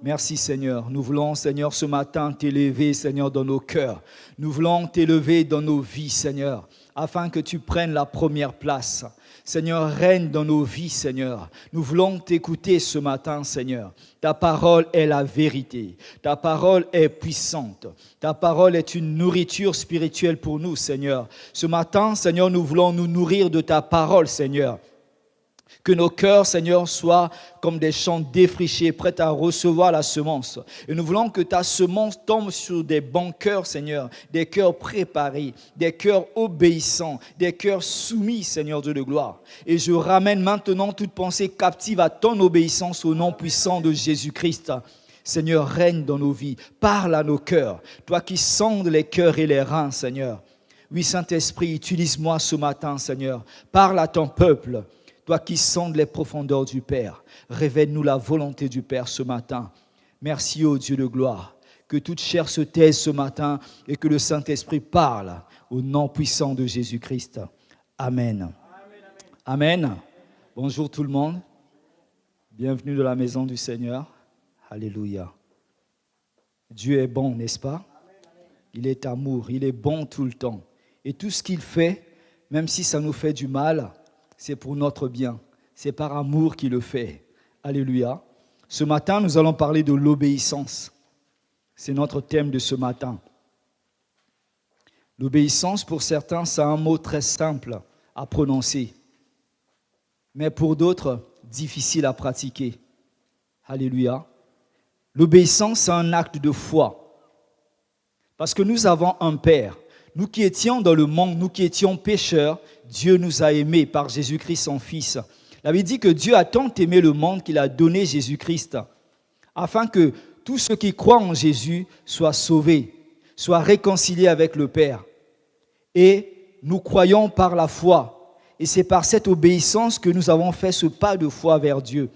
Merci Seigneur. Nous voulons Seigneur ce matin t'élever Seigneur dans nos cœurs. Nous voulons t'élever dans nos vies Seigneur, afin que tu prennes la première place. Seigneur, règne dans nos vies, Seigneur. Nous voulons t'écouter ce matin, Seigneur. Ta parole est la vérité. Ta parole est puissante. Ta parole est une nourriture spirituelle pour nous, Seigneur. Ce matin, Seigneur, nous voulons nous nourrir de ta parole, Seigneur. Que nos cœurs, Seigneur, soient comme des champs défrichés, prêts à recevoir la semence. Et nous voulons que ta semence tombe sur des bons cœurs, Seigneur, des cœurs préparés, des cœurs obéissants, des cœurs soumis, Seigneur Dieu de gloire. Et je ramène maintenant toute pensée captive à ton obéissance au nom puissant de Jésus-Christ. Seigneur, règne dans nos vies, parle à nos cœurs, toi qui sondes les cœurs et les reins, Seigneur. Oui, Saint-Esprit, utilise-moi ce matin, Seigneur. Parle à ton peuple. Toi qui sondes les profondeurs du Père, révèle-nous la volonté du Père ce matin. Merci, ô Dieu de gloire, que toute chair se taise ce matin et que le Saint-Esprit parle au nom puissant de Jésus-Christ. Amen. Amen. Bonjour tout le monde. Bienvenue dans la maison du Seigneur. Alléluia. Dieu est bon, n'est-ce pas? Il est amour, il est bon tout le temps. Et tout ce qu'il fait, même si ça nous fait du mal, c'est pour notre bien. C'est par amour qu'il le fait. Alléluia. Ce matin, nous allons parler de l'obéissance. C'est notre thème de ce matin. L'obéissance, pour certains, c'est un mot très simple à prononcer. Mais pour d'autres, difficile à pratiquer. Alléluia. L'obéissance, c'est un acte de foi. Parce que nous avons un Père. Nous qui étions dans le monde, nous qui étions pécheurs, Dieu nous a aimés par Jésus-Christ, son Fils. Il avait dit que Dieu a tant aimé le monde qu'il a donné Jésus-Christ, afin que tous ceux qui croient en Jésus soient sauvés, soient réconciliés avec le Père. Et nous croyons par la foi. Et c'est par cette obéissance que nous avons fait ce pas de foi vers Dieu.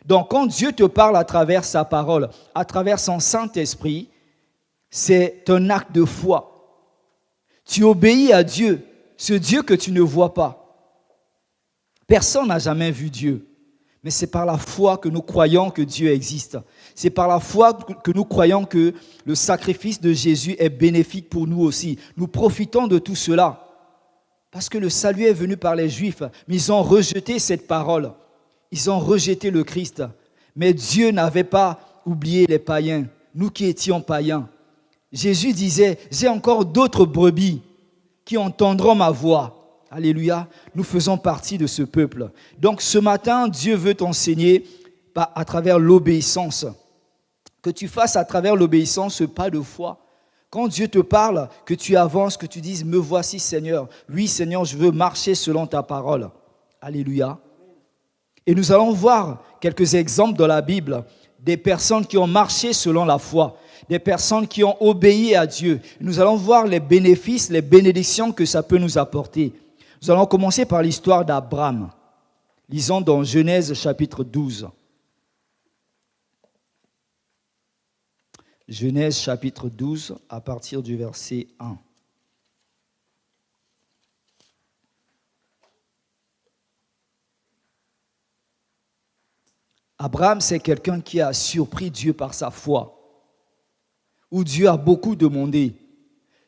Donc quand Dieu te parle à travers sa parole, à travers son Saint-Esprit, c'est un acte de foi. Tu obéis à Dieu, ce Dieu que tu ne vois pas. Personne n'a jamais vu Dieu, mais c'est par la foi que nous croyons que Dieu existe. C'est par la foi que nous croyons que le sacrifice de Jésus est bénéfique pour nous aussi. Nous profitons de tout cela parce que le salut est venu par les Juifs, mais ils ont rejeté cette parole. Ils ont rejeté le Christ. Mais Dieu n'avait pas oublié les païens, nous qui étions païens. Jésus disait, j'ai encore d'autres brebis qui entendront ma voix. Alléluia, nous faisons partie de ce peuple. Donc ce matin, Dieu veut t'enseigner à travers l'obéissance. Que tu fasses à travers l'obéissance ce pas de foi. Quand Dieu te parle, que tu avances, que tu dises, me voici Seigneur. Oui Seigneur, je veux marcher selon ta parole. Alléluia. Et nous allons voir quelques exemples dans la Bible des personnes qui ont marché selon la foi. Des personnes qui ont obéi à Dieu. Nous allons voir les bénéfices, les bénédictions que ça peut nous apporter. Nous allons commencer par l'histoire d'Abraham. Lisons dans Genèse chapitre 12. Genèse chapitre 12 à partir du verset 1. Abraham, c'est quelqu'un qui a surpris Dieu par sa foi, où Dieu a beaucoup demandé.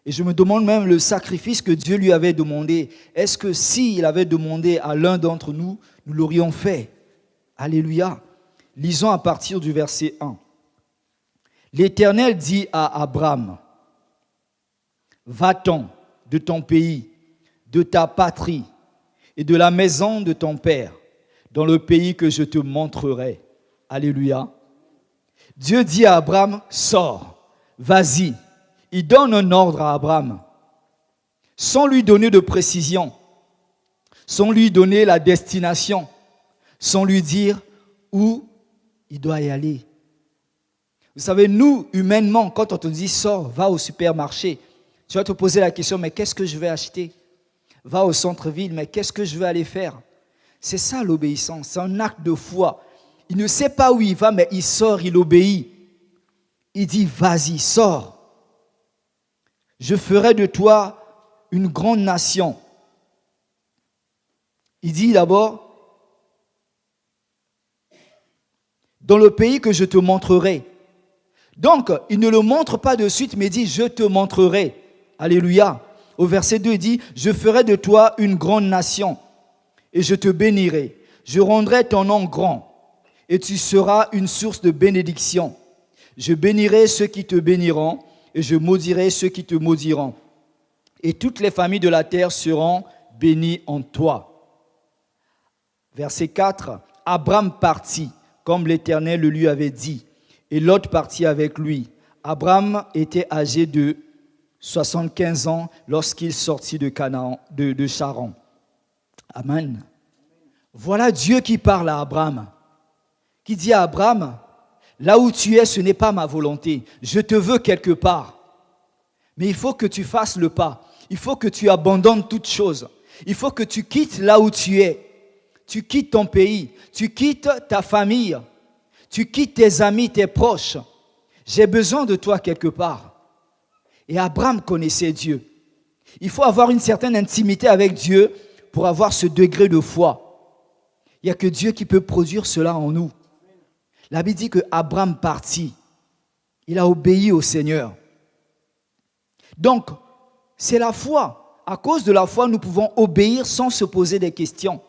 Et je me demande même le sacrifice que Dieu lui avait demandé. Est-ce que s'il avait demandé à l'un d'entre nous, nous l'aurions fait? Alléluia. Lisons à partir du verset 1. L'Éternel dit à Abraham, va-t'en de ton pays, de ta patrie et de la maison de ton père, dans le pays que je te montrerai. Alléluia. Dieu dit à Abraham, sors, vas-y. Il donne un ordre à Abraham, sans lui donner de précision, sans lui donner la destination, sans lui dire où il doit y aller. Vous savez, nous, humainement, quand on te dit sors, va au supermarché, tu vas te poser la question, mais qu'est-ce que je vais acheter? Va au centre-ville, mais qu'est-ce que je vais aller faire? C'est ça l'obéissance, c'est un acte de foi. Il ne sait pas où il va, mais il sort, il obéit. Il dit, vas-y, sors. Je ferai de toi une grande nation. Il dit d'abord, dans le pays que je te montrerai. Donc, il ne le montre pas de suite, mais dit, je te montrerai. Alléluia. Au verset 2, il dit, je ferai de toi une grande nation et je te bénirai. Je rendrai ton nom grand et tu seras une source de bénédiction. Je bénirai ceux qui te béniront et je maudirai ceux qui te maudiront. Et toutes les familles de la terre seront bénies en toi. Verset 4, Abraham partit, comme l'Éternel le lui avait dit, et Lot partit avec lui. Abraham était âgé de 75 ans lorsqu'il sortit de Canaan, de Charan. Amen. Voilà Dieu qui parle à Abraham, qui dit à Abraham, là où tu es, ce n'est pas ma volonté. Je te veux quelque part. Mais il faut que tu fasses le pas. Il faut que tu abandonnes toutes choses. Il faut que tu quittes là où tu es. Tu quittes ton pays. Tu quittes ta famille. Tu quittes tes amis, tes proches. J'ai besoin de toi quelque part. Et Abraham connaissait Dieu. Il faut avoir une certaine intimité avec Dieu pour avoir ce degré de foi. Il n'y a que Dieu qui peut produire cela en nous. La Bible dit que Abraham partit. Il a obéi au Seigneur. Donc, c'est la foi. À cause de la foi, nous pouvons obéir sans se poser des questions.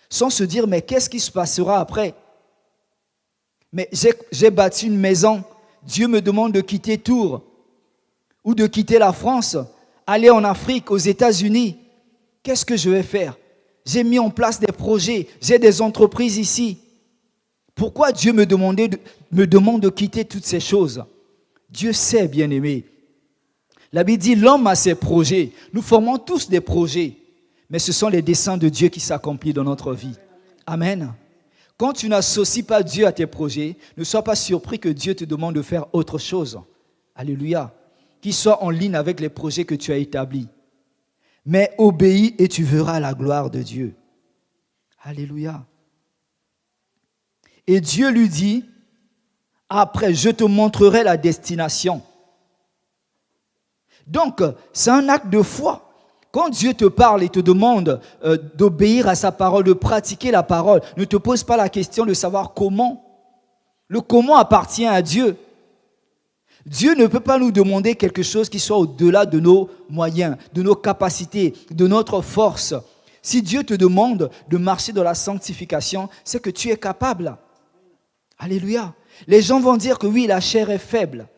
Sans se dire, mais qu'est-ce qui se passera après? Mais j'ai bâti une maison. Dieu me demande de quitter Tours ou de quitter la France, aller en Afrique, aux États-Unis. Qu'est-ce que je vais faire? J'ai mis en place des projets, j'ai des entreprises ici. Pourquoi Dieu me demande de quitter toutes ces choses? Dieu sait, bien-aimé. La Bible dit, l'homme a ses projets. Nous formons tous des projets, mais ce sont les desseins de Dieu qui s'accomplissent dans notre vie. Amen. Quand tu n'associes pas Dieu à tes projets, ne sois pas surpris que Dieu te demande de faire autre chose. Alléluia. Qui soit en ligne avec les projets que tu as établis. Mais obéis et tu verras la gloire de Dieu. Alléluia. Et Dieu lui dit, après, je te montrerai la destination. Donc, c'est un acte de foi. Quand Dieu te parle et te demande d'obéir à sa parole, de pratiquer la parole, ne te pose pas la question de savoir comment. Le comment appartient à Dieu. Dieu ne peut pas nous demander quelque chose qui soit au-delà de nos moyens, de nos capacités, de notre force. Si Dieu te demande de marcher dans la sanctification, c'est que tu es capable. Alléluia. Les gens vont dire que oui, la chair est faible,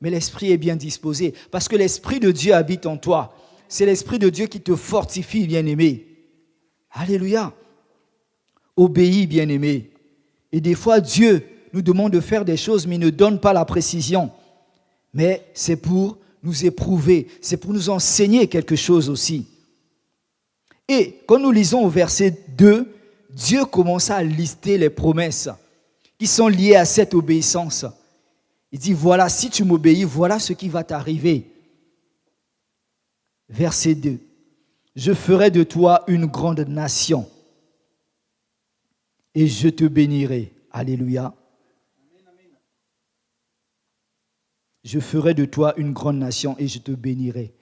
mais l'esprit est bien disposé parce que l'esprit de Dieu habite en toi. C'est l'esprit de Dieu qui te fortifie, bien-aimé. Alléluia. Obéis, bien-aimé. Et des fois, Dieu nous demande de faire des choses, mais il ne donne pas la précision. Mais c'est pour nous éprouver, c'est pour nous enseigner quelque chose aussi. Et quand nous lisons au verset 2, Dieu commence à lister les promesses qui sont liées à cette obéissance. Il dit, voilà, si tu m'obéis, voilà ce qui va t'arriver. Verset 2, je ferai de toi une grande nation et je te bénirai. Alléluia. Je ferai de toi une grande nation et je te bénirai.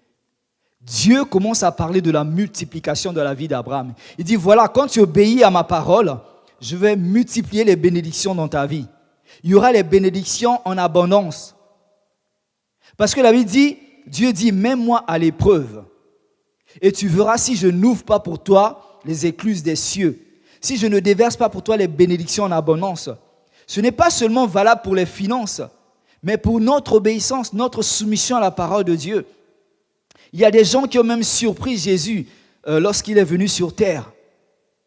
Dieu commence à parler de la multiplication de la vie d'Abraham. Il dit, voilà, quand tu obéis à ma parole, je vais multiplier les bénédictions dans ta vie. Il y aura les bénédictions en abondance. Parce que la Bible dit, Dieu dit, mets-moi à l'épreuve. Et tu verras si je n'ouvre pas pour toi les écluses des cieux. Si je ne déverse pas pour toi les bénédictions en abondance. Ce n'est pas seulement valable pour les finances, mais pour notre obéissance, notre soumission à la parole de Dieu. Il y a des gens qui ont même surpris Jésus lorsqu'il est venu sur terre.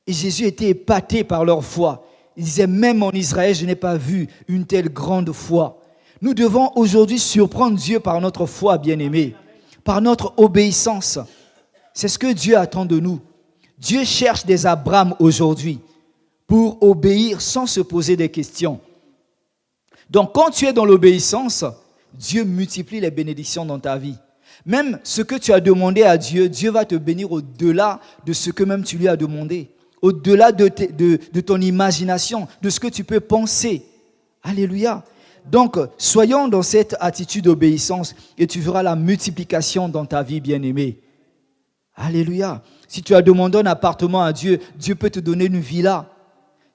Et Jésus était épaté par leur foi. Il disait, même en Israël, je n'ai pas vu une telle grande foi. Nous devons aujourd'hui surprendre Dieu par notre foi, bien-aimés, par notre obéissance. C'est ce que Dieu attend de nous. Dieu cherche des Abraham aujourd'hui pour obéir sans se poser des questions. Donc, quand tu es dans l'obéissance, Dieu multiplie les bénédictions dans ta vie. Même ce que tu as demandé à Dieu, Dieu va te bénir au-delà de ce que même tu lui as demandé. Au-delà de ton imagination, de ce que tu peux penser. Alléluia. Donc, soyons dans cette attitude d'obéissance et tu verras la multiplication dans ta vie, bien-aimée. Alléluia. Si tu as demandé un appartement à Dieu, Dieu peut te donner une villa.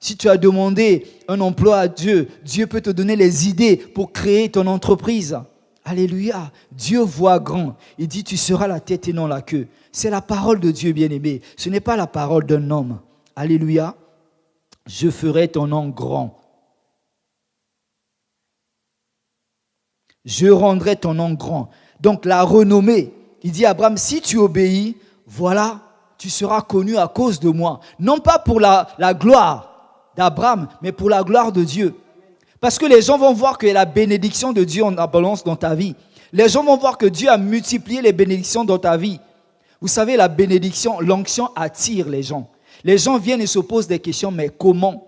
Si tu as demandé un emploi à Dieu, Dieu peut te donner les idées pour créer ton entreprise. Alléluia. Dieu voit grand. Il dit, tu seras la tête et non la queue. C'est la parole de Dieu, bien-aimé. Ce n'est pas la parole d'un homme. Alléluia. Je ferai ton nom grand. Je rendrai ton nom grand. Donc la renommée, il dit à Abraham, si tu obéis, voilà, tu seras connu à cause de moi. Non pas pour la gloire d'Abraham, mais pour la gloire de Dieu. Parce que les gens vont voir que la bénédiction de Dieu en abondance dans ta vie. Les gens vont voir que Dieu a multiplié les bénédictions dans ta vie. Vous savez, la bénédiction, l'onction attire les gens. Les gens viennent et se posent des questions, mais comment?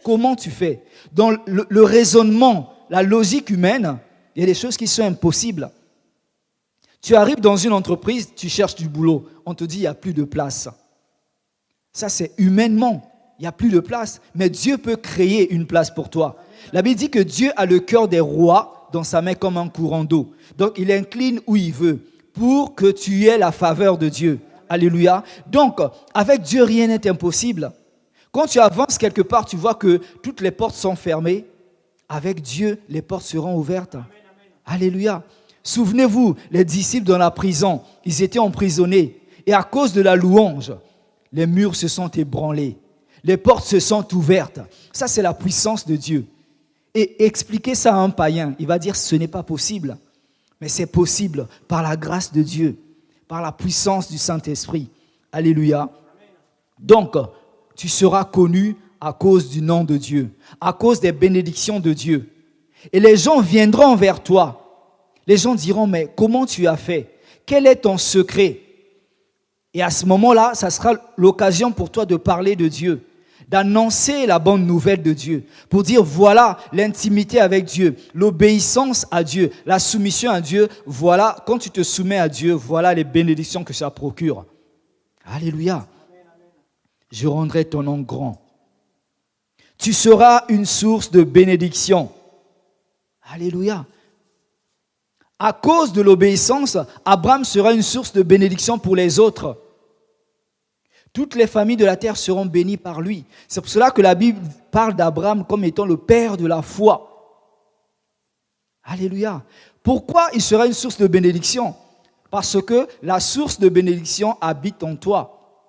Comment tu fais? Dans le raisonnement, la logique humaine, il y a des choses qui sont impossibles. Tu arrives dans une entreprise, tu cherches du boulot. On te dit, il n'y a plus de place. Ça, c'est humainement. Il n'y a plus de place. Mais Dieu peut créer une place pour toi. La Bible dit que Dieu a le cœur des rois dans sa main comme un courant d'eau. Donc, il incline où il veut pour que tu aies la faveur de Dieu. Alléluia. Donc, avec Dieu, rien n'est impossible. Quand tu avances quelque part, tu vois que toutes les portes sont fermées. Avec Dieu, les portes seront ouvertes. Alléluia. Souvenez-vous, les disciples dans la prison, ils étaient emprisonnés. Et à cause de la louange, les murs se sont ébranlés. Les portes se sont ouvertes. Ça, c'est la puissance de Dieu. Et expliquer ça à un païen, il va dire ce n'est pas possible. Mais c'est possible par la grâce de Dieu, par la puissance du Saint-Esprit. Alléluia. Donc, tu seras connu à cause du nom de Dieu, à cause des bénédictions de Dieu. Et les gens viendront vers toi. Les gens diront, mais comment tu as fait? Quel est ton secret? Et à ce moment-là, ça sera l'occasion pour toi de parler de Dieu, d'annoncer la bonne nouvelle de Dieu, pour dire voilà l'intimité avec Dieu, l'obéissance à Dieu, la soumission à Dieu. Voilà, quand tu te soumets à Dieu, voilà les bénédictions que ça procure. Alléluia. Je rendrai ton nom grand. Tu seras une source de bénédiction. Alléluia. À cause de l'obéissance, Abraham sera une source de bénédiction pour les autres. Toutes les familles de la terre seront bénies par lui. C'est pour cela que la Bible parle d'Abraham comme étant le père de la foi. Alléluia. Pourquoi il sera une source de bénédiction? Parce que la source de bénédiction habite en toi.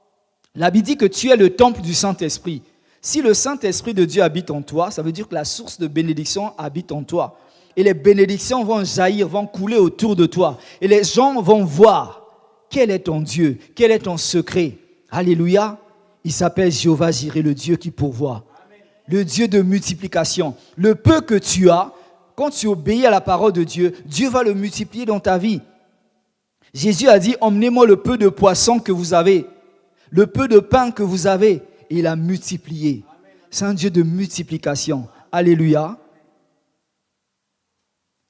La Bible dit que tu es le temple du Saint-Esprit. Si le Saint-Esprit de Dieu habite en toi, ça veut dire que la source de bénédiction habite en toi. Et les bénédictions vont jaillir, vont couler autour de toi. Et les gens vont voir quel est ton Dieu, quel est ton secret. Alléluia. Il s'appelle Jéhovah Jireh, le Dieu qui pourvoit. Le Dieu de multiplication. Le peu que tu as, quand tu obéis à la parole de Dieu, Dieu va le multiplier dans ta vie. Jésus a dit, emmenez-moi le peu de poissons que vous avez, le peu de pain que vous avez. Et il a multiplié. C'est un Dieu de multiplication. Alléluia.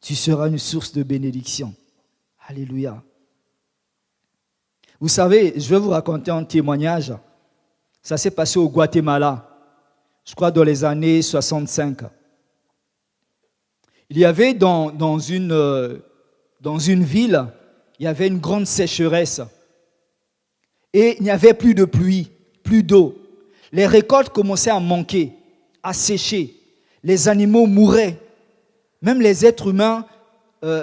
Tu seras une source de bénédiction. Alléluia. Vous savez, je vais vous raconter un témoignage. Ça s'est passé au Guatemala, je crois dans les années 65. Il y avait dans une ville, il y avait une grande sécheresse. Et il n'y avait plus de pluie, plus d'eau. Les récoltes commençaient à manquer, à sécher. Les animaux mouraient. Même les êtres humains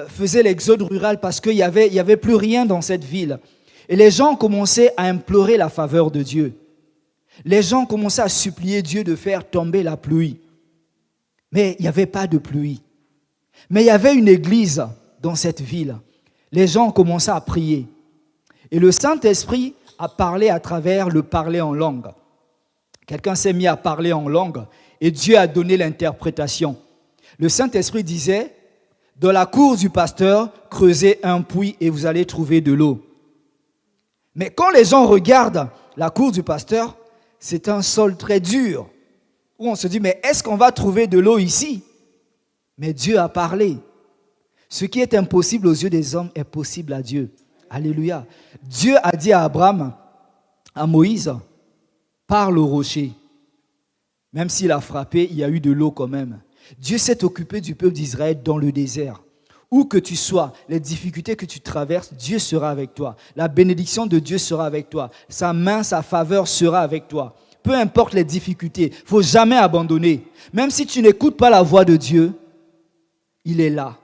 faisaient l'exode rural parce qu'il n'y avait plus rien dans cette ville. Et les gens commençaient à implorer la faveur de Dieu. Les gens commençaient à supplier Dieu de faire tomber la pluie. Mais il n'y avait pas de pluie. Mais il y avait une église dans cette ville. Les gens commençaient à prier. Et le Saint-Esprit a parlé à travers le parler en langue. Quelqu'un s'est mis à parler en langue et Dieu a donné l'interprétation. Le Saint-Esprit disait, dans la cour du pasteur, creusez un puits et vous allez trouver de l'eau. Mais quand les gens regardent la cour du pasteur, c'est un sol très dur, où on se dit, mais est-ce qu'on va trouver de l'eau ici? Mais Dieu a parlé. Ce qui est impossible aux yeux des hommes est possible à Dieu. Alléluia. Dieu a dit à Abraham, à Moïse, parle au rocher. Même s'il a frappé, il y a eu de l'eau quand même. Dieu s'est occupé du peuple d'Israël dans le désert. Où que tu sois, les difficultés que tu traverses, Dieu sera avec toi. La bénédiction de Dieu sera avec toi. Sa main, sa faveur sera avec toi. peu importe les difficultés, il ne faut jamais abandonner. Même si tu n'écoutes pas la voix de Dieu, il est là.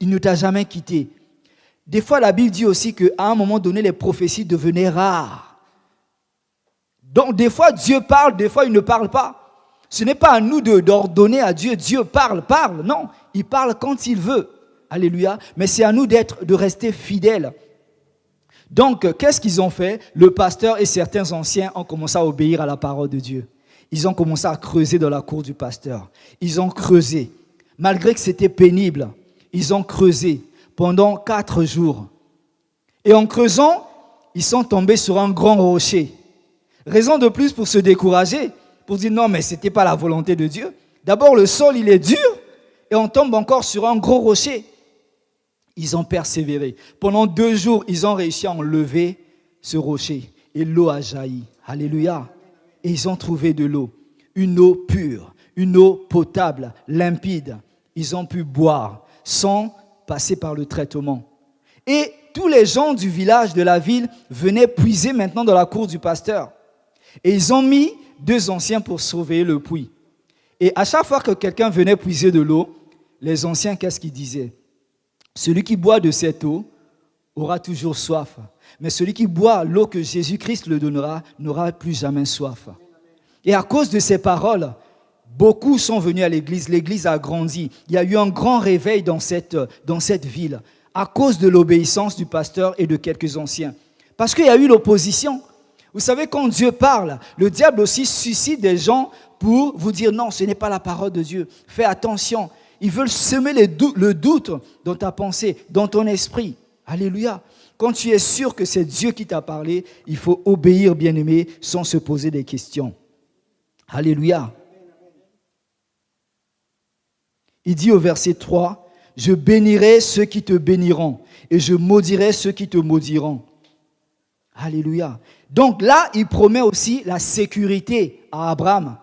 Il ne t'a jamais quitté. Des fois, la Bible dit aussi qu'à un moment donné, les prophéties devenaient rares. Donc, des fois, Dieu parle, des fois, il ne parle pas. Ce n'est pas à nous d'ordonner à Dieu, Dieu parle. Non, il parle quand il veut. Alléluia. Mais c'est à nous de rester fidèles. Donc, qu'est-ce qu'ils ont fait? Le pasteur et certains anciens ont commencé à obéir à la parole de Dieu. Ils ont commencé à creuser dans la cour du pasteur. Ils ont creusé. Malgré que c'était pénible, ils ont creusé pendant 4 jours. Et en creusant, ils sont tombés sur un grand rocher. Raison de plus pour se décourager, pour dire non, mais ce n'était pas la volonté de Dieu. D'abord, le sol, il est dur et on tombe encore sur un gros rocher. Ils ont persévéré. Pendant 2 jours, ils ont réussi à enlever ce rocher. Et l'eau a jailli. Alléluia. Et ils ont trouvé de l'eau. Une eau pure, une eau potable, limpide. Ils ont pu boire sans passer par le traitement. Et tous les gens du village, de la ville, venaient puiser maintenant dans la cour du pasteur. Et ils ont mis 2 anciens pour sauver le puits. Et à chaque fois que quelqu'un venait puiser de l'eau, les anciens, qu'est-ce qu'ils disaient? Celui qui boit de cette eau aura toujours soif. Mais celui qui boit l'eau que Jésus-Christ le donnera n'aura plus jamais soif. Et à cause de ces paroles, beaucoup sont venus à l'église. L'église a grandi. Il y a eu un grand réveil dans cette ville à cause de l'obéissance du pasteur et de quelques anciens. Parce qu'il y a eu l'opposition. Vous savez, quand Dieu parle, le diable aussi suscite des gens pour vous dire non, ce n'est pas la parole de Dieu. Fais attention. Ils veulent semer le doute dans ta pensée, dans ton esprit. Alléluia. Quand tu es sûr que c'est Dieu qui t'a parlé, il faut obéir, bien-aimé, sans se poser des questions. Alléluia. Il dit au verset 3, « Je bénirai ceux qui te béniront et je maudirai ceux qui te maudiront. » Alléluia. Donc là, il promet aussi la sécurité à Abraham.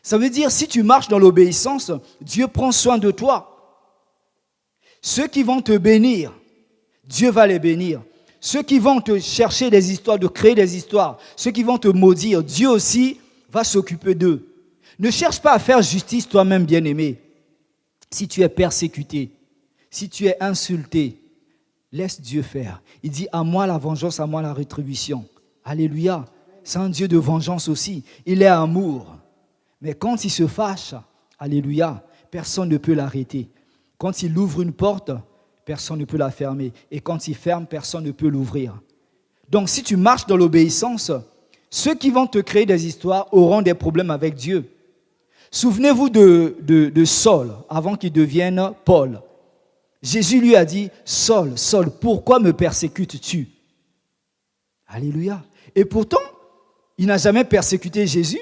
Ça veut dire, si tu marches dans l'obéissance, Dieu prend soin de toi. Ceux qui vont te bénir, Dieu va les bénir. Ceux qui vont te chercher des histoires, de créer des histoires, ceux qui vont te maudire, Dieu aussi va s'occuper d'eux. Ne cherche pas à faire justice toi-même, bien-aimé. Si tu es persécuté, si tu es insulté, laisse Dieu faire. Il dit, à moi la vengeance, à moi la rétribution. Alléluia. C'est un Dieu de vengeance aussi. Il est amour. Mais quand il se fâche, alléluia, personne ne peut l'arrêter. Quand il ouvre une porte, personne ne peut la fermer. Et quand il ferme, personne ne peut l'ouvrir. Donc si tu marches dans l'obéissance, ceux qui vont te créer des histoires auront des problèmes avec Dieu. Souvenez-vous de Saul, avant qu'il devienne Paul. Jésus lui a dit, « Saul, Saul, pourquoi me persécutes-tu » Alléluia. Et pourtant, il n'a jamais persécuté Jésus.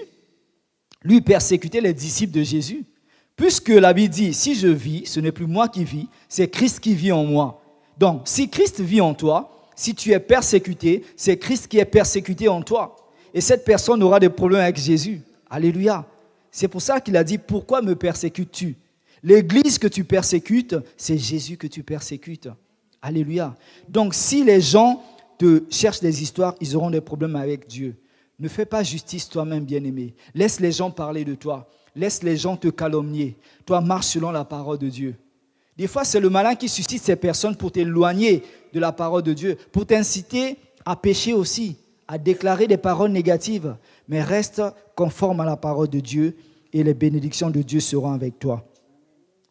Lui persécutait les disciples de Jésus. Puisque la Bible dit, si je vis, ce n'est plus moi qui vis, c'est Christ qui vit en moi. Donc, si Christ vit en toi, si tu es persécuté, c'est Christ qui est persécuté en toi. Et cette personne aura des problèmes avec Jésus. Alléluia. C'est pour ça qu'il a dit, pourquoi me persécutes-tu? L'église que tu persécutes, c'est Jésus que tu persécutes. Alléluia. Donc, si les gens te cherchent des histoires, ils auront des problèmes avec Dieu. Ne fais pas justice toi-même, bien-aimé. Laisse les gens parler de toi. Laisse les gens te calomnier. Toi, marche selon la parole de Dieu. Des fois, c'est le malin qui suscite ces personnes pour t'éloigner de la parole de Dieu, pour t'inciter à pécher aussi, à déclarer des paroles négatives. Mais reste conforme à la parole de Dieu et les bénédictions de Dieu seront avec toi.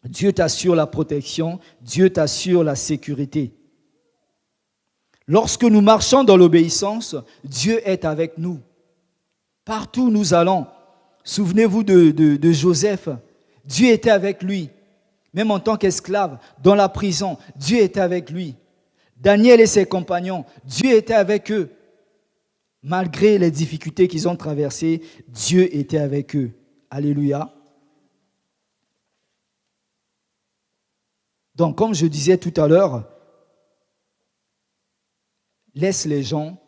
Dieu t'assure la protection, Dieu t'assure la sécurité. Lorsque nous marchons dans l'obéissance, Dieu est avec nous. Partout où nous allons, souvenez-vous de Joseph, Dieu était avec lui. Même en tant qu'esclave, dans la prison, Dieu était avec lui. Daniel et ses compagnons, Dieu était avec eux. Malgré les difficultés qu'ils ont traversées, Dieu était avec eux. Alléluia. Donc, comme je disais tout à l'heure, laisse les gens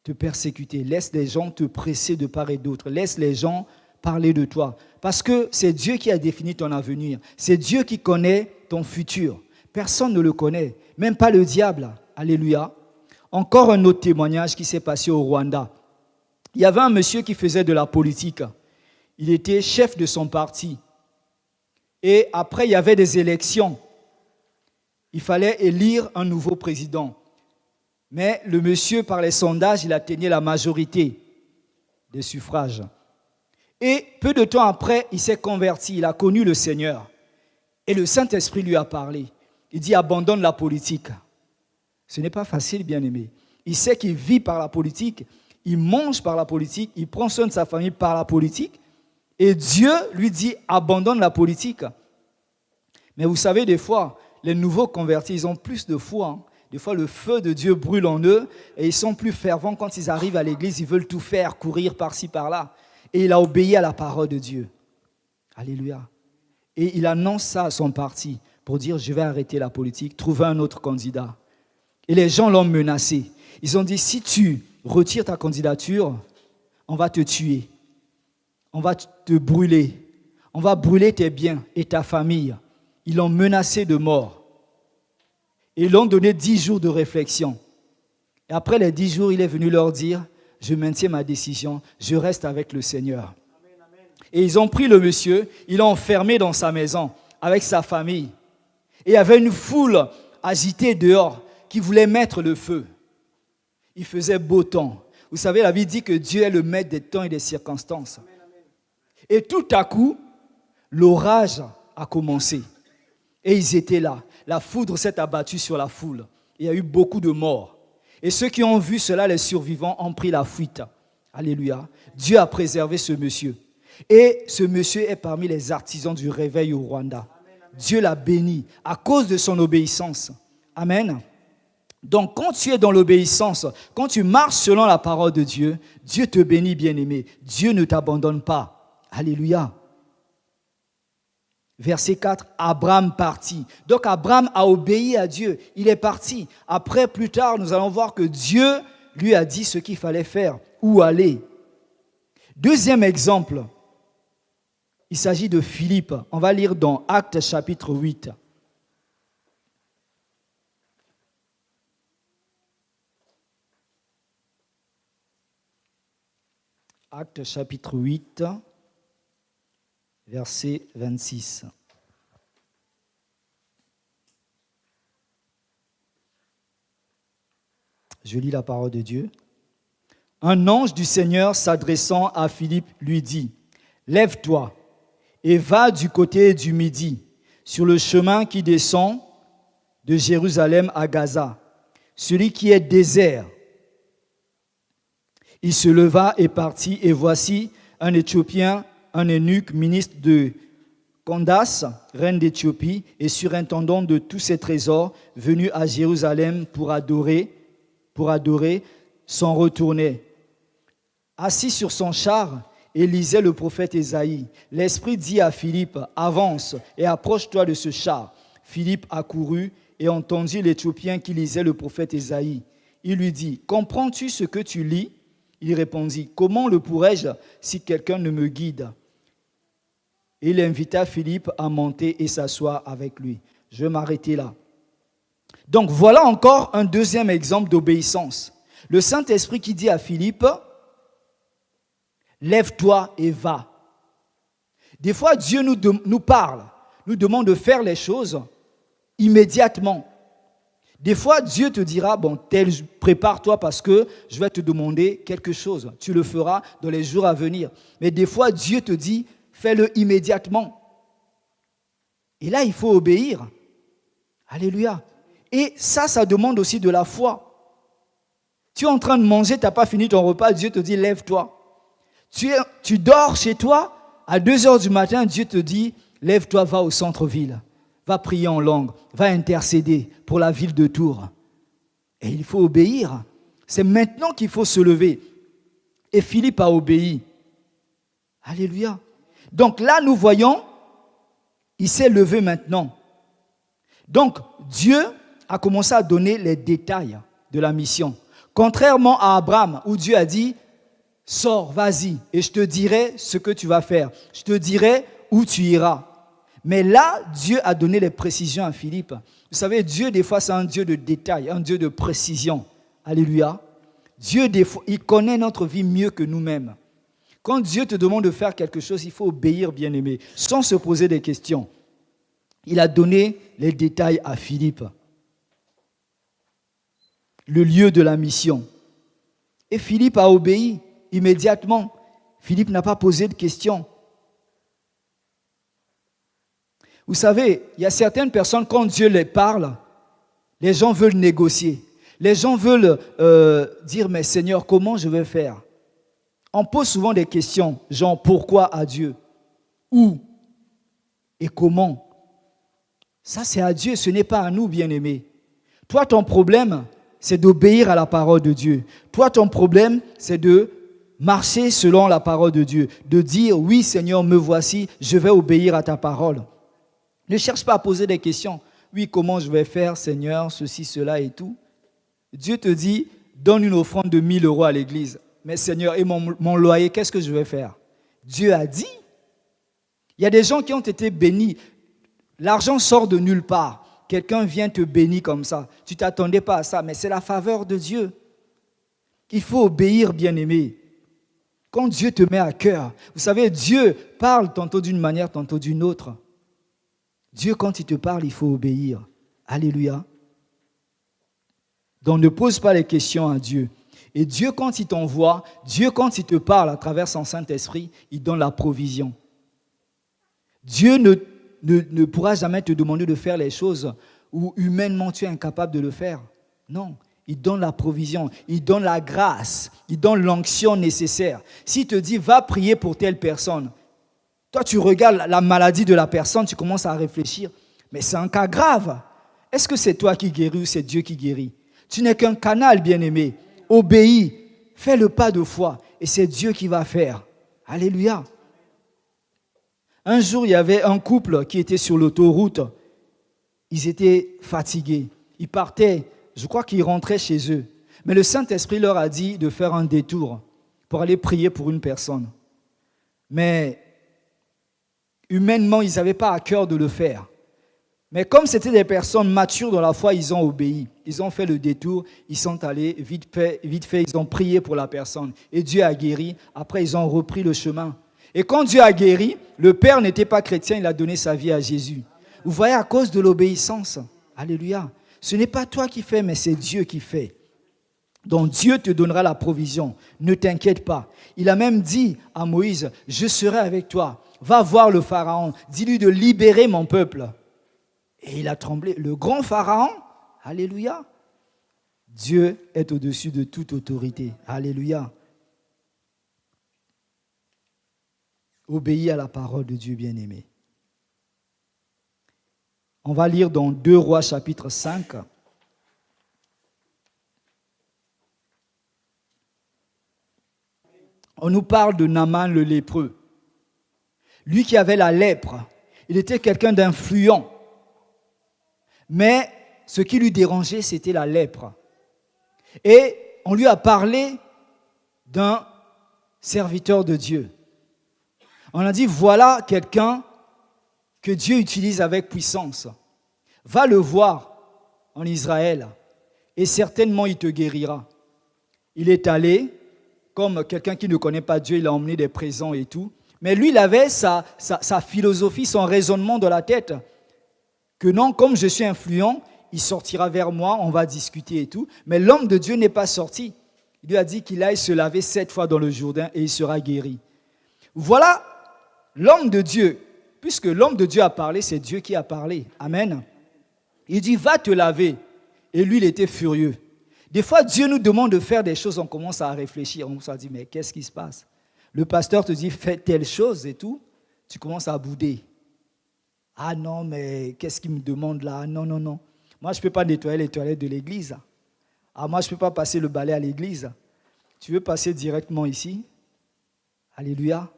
te persécuter, laisse les gens te presser de part et d'autre, laisse les gens parler de toi. Parce que c'est Dieu qui a défini ton avenir, c'est Dieu qui connaît ton futur. Personne ne le connaît, même pas le diable. Alléluia. Encore un autre témoignage qui s'est passé au Rwanda. Il y avait un monsieur qui faisait de la politique. Il était chef de son parti. Et après, il y avait des élections. Il fallait élire un nouveau président. Mais le monsieur, par les sondages, il atteignait la majorité des suffrages. Et peu de temps après, il s'est converti, il a connu le Seigneur. Et le Saint-Esprit lui a parlé. Il dit, abandonne la politique. Ce n'est pas facile, bien-aimé. Il sait qu'il vit par la politique, il mange par la politique, il prend soin de sa famille par la politique. Et Dieu lui dit, abandonne la politique. Mais vous savez, des fois, les nouveaux convertis, ils ont plus de foi. Hein. Des fois, le feu de Dieu brûle en eux et ils sont plus fervents quand ils arrivent à l'église. Ils veulent tout faire, courir par-ci, par-là. Et il a obéi à la parole de Dieu. Alléluia. Et il annonce ça à son parti pour dire, je vais arrêter la politique, trouver un autre candidat. Et les gens l'ont menacé. Ils ont dit, si tu retires ta candidature, on va te tuer. On va te brûler. On va brûler tes biens et ta famille. Ils l'ont menacé de mort. Et ils l'ont donné 10 jours de réflexion. Et après les 10 jours, il est venu leur dire, je maintiens ma décision, je reste avec le Seigneur. Et ils ont pris le monsieur, ils l'ont enfermé dans sa maison avec sa famille. Et il y avait une foule agitée dehors qui voulait mettre le feu. Il faisait beau temps. Vous savez, la Bible dit que Dieu est le maître des temps et des circonstances. Et tout à coup, l'orage a commencé. Et ils étaient là. La foudre s'est abattue sur la foule. Il y a eu beaucoup de morts. Et ceux qui ont vu cela, les survivants, ont pris la fuite. Alléluia. Dieu a préservé ce monsieur. Et ce monsieur est parmi les artisans du réveil au Rwanda. Dieu l'a béni à cause de son obéissance. Amen. Donc, quand tu es dans l'obéissance, quand tu marches selon la parole de Dieu, Dieu te bénit, bien-aimé. Dieu ne t'abandonne pas. Alléluia. Verset 4, Abraham partit. Donc, Abraham a obéi à Dieu. Il est parti. Après, plus tard, nous allons voir que Dieu lui a dit ce qu'il fallait faire, où aller. Deuxième exemple, il s'agit de Philippe. On va lire dans Actes chapitre 8. Actes chapitre 8, verset 26. Je lis la parole de Dieu. Un ange du Seigneur s'adressant à Philippe lui dit, « Lève-toi et va du côté du Midi, sur le chemin qui descend de Jérusalem à Gaza, celui qui est désert. » Il se leva et partit, et voici un Éthiopien, un eunuque, ministre de Candace, reine d'Éthiopie, et surintendant de tous ses trésors, venu à Jérusalem pour adorer, s'en retournait. Assis sur son char, et lisait le prophète Ésaïe. L'Esprit dit à Philippe, « Avance et approche-toi de ce char. » Philippe accourut et entendit l'Éthiopien qui lisait le prophète Ésaïe. Il lui dit, « Comprends-tu ce que tu lis ?» Il répondit, « Comment le pourrais-je si quelqu'un ne me guide ?» Et il invita Philippe à monter et s'asseoir avec lui. Je vais m'arrêter là. Donc voilà encore un deuxième exemple d'obéissance. Le Saint-Esprit qui dit à Philippe, « Lève-toi et va. » Des fois, Dieu nous parle, nous demande de faire les choses immédiatement. Des fois, Dieu te dira, bon, prépare-toi parce que je vais te demander quelque chose. Tu le feras dans les jours à venir. Mais des fois, Dieu te dit, fais-le immédiatement. Et là, il faut obéir. Alléluia. Et ça demande aussi de la foi. Tu es en train de manger, tu n'as pas fini ton repas, Dieu te dit, lève-toi. Tu dors chez toi, à 2h du matin, Dieu te dit, lève-toi, va au centre-ville. Va prier en langue, va intercéder pour la ville de Tours. Et il faut obéir. C'est maintenant qu'il faut se lever. Et Philippe a obéi. Alléluia. Donc là, nous voyons, il s'est levé maintenant. Donc, Dieu a commencé à donner les détails de la mission. Contrairement à Abraham, où Dieu a dit, sors, vas-y, et je te dirai ce que tu vas faire. Je te dirai où tu iras. Mais là, Dieu a donné les précisions à Philippe. Vous savez, Dieu, des fois, c'est un Dieu de détails, un Dieu de précision. Alléluia. Dieu, des fois, il connaît notre vie mieux que nous-mêmes. Quand Dieu te demande de faire quelque chose, il faut obéir, bien-aimé, sans se poser des questions. Il a donné les détails à Philippe. Le lieu de la mission. Et Philippe a obéi immédiatement. Philippe n'a pas posé de questions. Vous savez, il y a certaines personnes, quand Dieu les parle, les gens veulent négocier. Les gens veulent dire, mais Seigneur, comment je vais faire? On pose souvent des questions, genre, pourquoi à Dieu? Où? Et comment? Ça, c'est à Dieu, ce n'est pas à nous, bien-aimés. Toi, ton problème, c'est d'obéir à la parole de Dieu. Toi, ton problème, c'est de marcher selon la parole de Dieu. De dire, oui, Seigneur, me voici, je vais obéir à ta parole. Ne cherche pas à poser des questions. Oui, comment je vais faire, Seigneur, ceci, cela et tout. Dieu te dit, donne une offrande de 1 000 € à l'église. Mais Seigneur, et mon loyer, qu'est-ce que je vais faire? Dieu a dit. Il y a des gens qui ont été bénis. L'argent sort de nulle part. Quelqu'un vient te bénir comme ça. Tu ne t'attendais pas à ça, mais c'est la faveur de Dieu. Il faut obéir, bien-aimé. Quand Dieu te met à cœur, vous savez, Dieu parle tantôt d'une manière, tantôt d'une autre. Dieu, quand il te parle, il faut obéir. Alléluia. Donc ne pose pas les questions à Dieu. Et Dieu, quand il t'envoie, Dieu, quand il te parle à travers son Saint-Esprit, il donne la provision. Dieu ne pourra jamais te demander de faire les choses où humainement tu es incapable de le faire. Non, il donne la provision, il donne la grâce, il donne l'onction nécessaire. S'il te dit, va prier pour telle personne, toi tu regardes la maladie de la personne, tu commences à réfléchir, mais c'est un cas grave. Est-ce que c'est toi qui guéris ou c'est Dieu qui guérit? Tu n'es qu'un canal, bien-aimé. Obéis, fais le pas de foi et c'est Dieu qui va faire. Alléluia. Un jour, il y avait un couple qui était sur l'autoroute. Ils étaient fatigués. Ils partaient, je crois qu'ils rentraient chez eux. Mais le Saint-Esprit leur a dit de faire un détour pour aller prier pour une personne. Mais humainement, ils n'avaient pas à cœur de le faire. Mais comme c'était des personnes matures dans la foi, ils ont obéi. Ils ont fait le détour, ils sont allés vite fait, ils ont prié pour la personne. Et Dieu a guéri. Après, ils ont repris le chemin. Et quand Dieu a guéri, le père n'était pas chrétien, il a donné sa vie à Jésus. Vous voyez, à cause de l'obéissance. Alléluia. Ce n'est pas toi qui fais, mais c'est Dieu qui fait. Donc Dieu te donnera la provision. Ne t'inquiète pas. Il a même dit à Moïse, je serai avec toi. Va voir le Pharaon. Dis-lui de libérer mon peuple. Et il a tremblé. Le grand Pharaon, alléluia. Dieu est au-dessus de toute autorité. Alléluia. Obéis à la parole de Dieu bien-aimé. On va lire dans 2 Rois chapitre 5. On nous parle de Naaman le lépreux. Lui qui avait la lèpre, il était quelqu'un d'influent. Mais ce qui lui dérangeait, c'était la lèpre. Et on lui a parlé d'un serviteur de Dieu. On a dit, voilà quelqu'un que Dieu utilise avec puissance. Va le voir en Israël et certainement il te guérira. Il est allé, comme quelqu'un qui ne connaît pas Dieu, il a emmené des présents et tout. Mais lui, il avait sa philosophie, son raisonnement dans la tête. Que non, comme je suis influent, il sortira vers moi, on va discuter et tout. Mais l'homme de Dieu n'est pas sorti. Il lui a dit qu'il aille se laver 7 fois dans le Jourdain et il sera guéri. Voilà l'homme de Dieu. Puisque l'homme de Dieu a parlé, c'est Dieu qui a parlé. Amen. Il dit, va te laver. Et lui, il était furieux. Des fois, Dieu nous demande de faire des choses, on commence à réfléchir. On se dit, mais qu'est-ce qui se passe? Le pasteur te dit, fais telle chose et tout. Tu commences à bouder. Ah non, mais qu'est-ce qu'il me demande là? Non, non, non. Moi, je ne peux pas nettoyer les toilettes de l'église. Ah, moi, je ne peux pas passer le balai à l'église. Tu veux passer directement ici? Alléluia.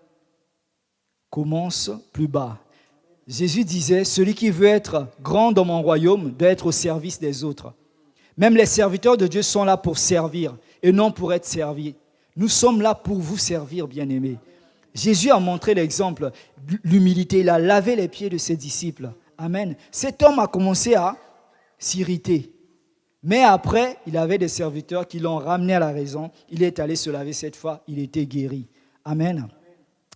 Commence plus bas. Jésus disait, celui qui veut être grand dans mon royaume doit être au service des autres. Même les serviteurs de Dieu sont là pour servir et non pour être servis. Nous sommes là pour vous servir, bien-aimés. Jésus a montré l'exemple, l'humilité. Il a lavé les pieds de ses disciples. Amen. Cet homme a commencé à s'irriter. Mais après, il avait des serviteurs qui l'ont ramené à la raison. Il est allé se laver cette fois, il était guéri. Amen.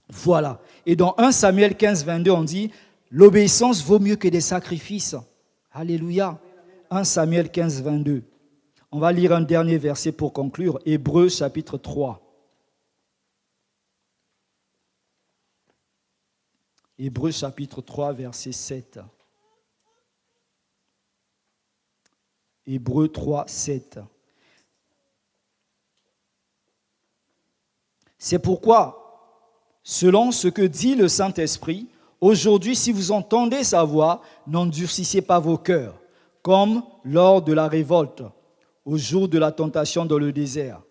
Voilà. Et dans 1 Samuel 15, 22, on dit, l'obéissance vaut mieux que des sacrifices. Alléluia. 1 Samuel 15, 22. On va lire un dernier verset pour conclure. Hébreux chapitre 3. Hébreux chapitre 3, verset 7. Hébreux 3, 7. C'est pourquoi, selon ce que dit le Saint-Esprit, aujourd'hui, si vous entendez sa voix, n'endurcissez pas vos cœurs, comme lors de la révolte, au jour de la tentation dans le désert,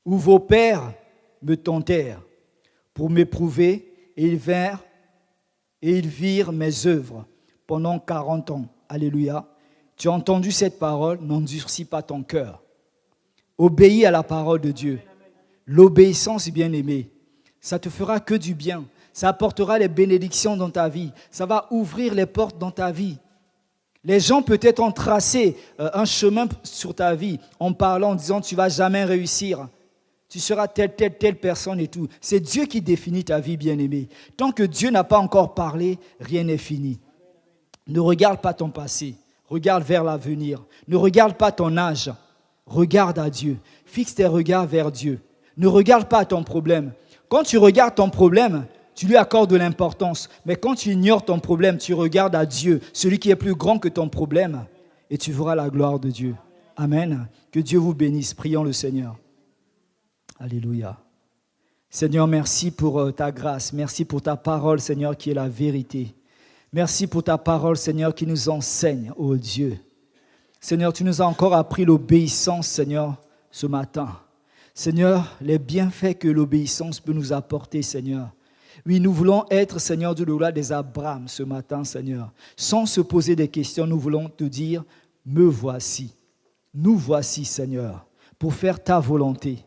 où vos pères me tentèrent pour m'éprouver, et ils virent mes œuvres pendant 40 ans. Alléluia. Tu as entendu cette parole, n'endurcis pas ton cœur. Obéis à la parole de Dieu. L'obéissance, bien-aimé, ça te fera que du bien. Ça apportera les bénédictions dans ta vie. Ça va ouvrir les portes dans ta vie. Les gens peut-être ont tracé un chemin sur ta vie en parlant, en disant tu ne vas jamais réussir. Tu seras telle personne et tout. C'est Dieu qui définit ta vie, bien-aimé. Tant que Dieu n'a pas encore parlé, rien n'est fini. Ne regarde pas ton passé. Regarde vers l'avenir. Ne regarde pas ton âge. Regarde à Dieu. Fixe tes regards vers Dieu. Ne regarde pas ton problème. Quand tu regardes ton problème, tu lui accordes de l'importance. Mais quand tu ignores ton problème, tu regardes à Dieu, celui qui est plus grand que ton problème, et tu verras la gloire de Dieu. Amen. Que Dieu vous bénisse. Prions le Seigneur. Alléluia. Seigneur, merci pour ta grâce. Merci pour ta parole, Seigneur, qui est la vérité. Merci pour ta parole, Seigneur, qui nous enseigne, ô Dieu. Seigneur, tu nous as encore appris l'obéissance, Seigneur, ce matin. Seigneur, les bienfaits que l'obéissance peut nous apporter, Seigneur. Oui, nous voulons être, Seigneur, de l'au-delà des Abraham ce matin, Seigneur. Sans se poser des questions, nous voulons te dire, me voici. Nous voici, Seigneur, pour faire ta volonté,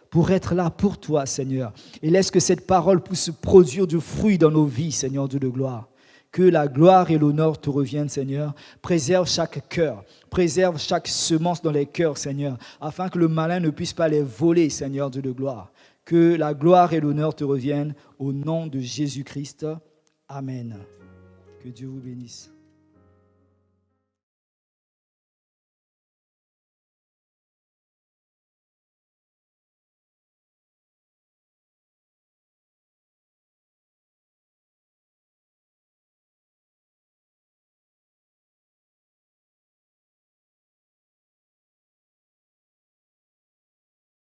pour être là pour toi, Seigneur. Et laisse que cette parole puisse produire du fruit dans nos vies, Seigneur Dieu de gloire. Que la gloire et l'honneur te reviennent, Seigneur. Préserve chaque cœur, préserve chaque semence dans les cœurs, Seigneur, afin que le malin ne puisse pas les voler, Seigneur Dieu de gloire. Que la gloire et l'honneur te reviennent au nom de Jésus-Christ. Amen. Que Dieu vous bénisse.